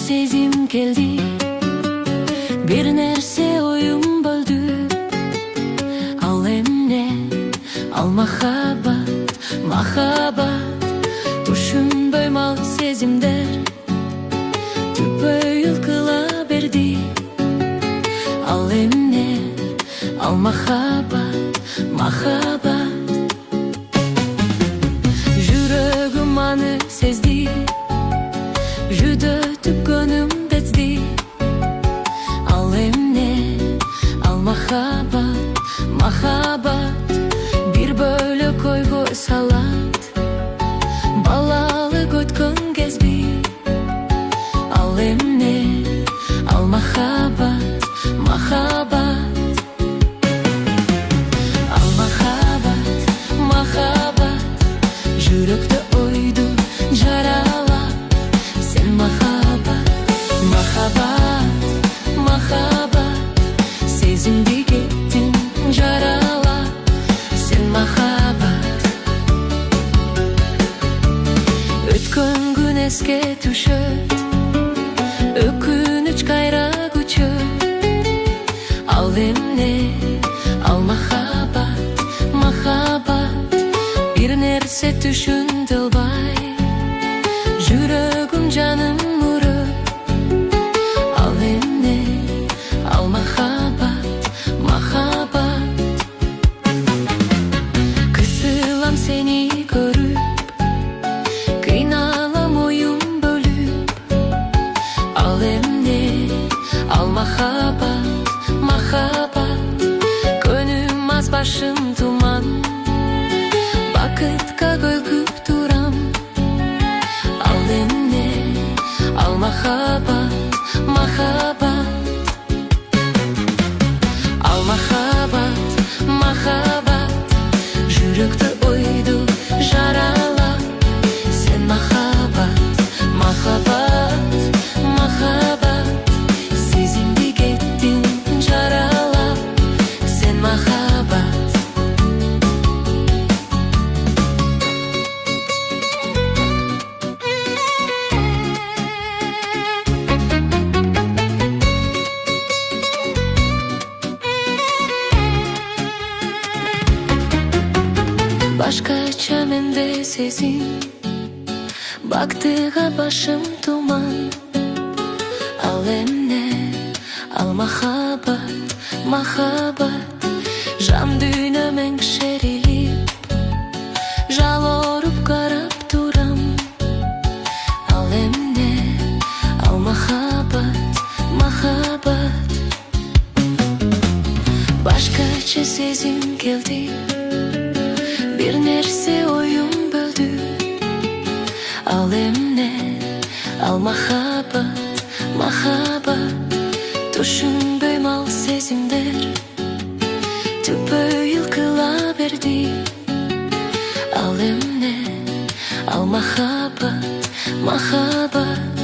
сезим келди, бир нерсе оюм бөлдү. Ал эмне? Ал махаббат, махаббат. Түшүнбөйм ал сезимдер, түпөйүл кыла берди. Ал эмне? Ал махаббат, махаббат. Жүрөгүм аны сезди, жүдөтүп көнүм безди. Ал эмне? Ал махаббат, махаббат. Бир бөлөк ойго салат, балалык өткөн кезби. Ал эмне? Ал махаббат, махаббат. Ал махаббат, махаббат. Жүрөктө ойду жаралап, сен махаббат, махаббат, махаббат. Сезимди кеттиң жаралап, сен махаббат. Өткөн күн эске түшөт, өкүнүч кайра күчөт. Ал эмне? Ал махаббат, махаббат. Бир нерсе түшүндү албай, жүрөгүм жаным урып. Ал эмне? Ал махаббат, махаббат. Кысылам сени көрүп, кыйналам оюм бөлүп. Ал эмне? Ал махаббат, махаббат. Көнүм аз, башым туман, бакытка көлкүп турам. Ал эмне? Ал махаббат, махаббат. Ал махаббат, махаббат. Жүрөктө ойду жаралап, сен махаббат, махаббат, махаббат. Сезимди кеттиң жаралап, сен махаббат. Башкача менде сезим, бактыга башым туман. Ал эмне? Ал махаббат, махаббат. Жан дүйнөм эңшерилип, жал оруп карап турам. Ал эмне? Ал махаббат, махаббат. Башкача сезим келди, бир нерсе оюм бөлдү. Ал эмне? Ал махаббат, махаббат. Түшүнбөйм ал сезимдер, түпөйүл кыла берди. Ал эмне? Ал махаббат, махаббат.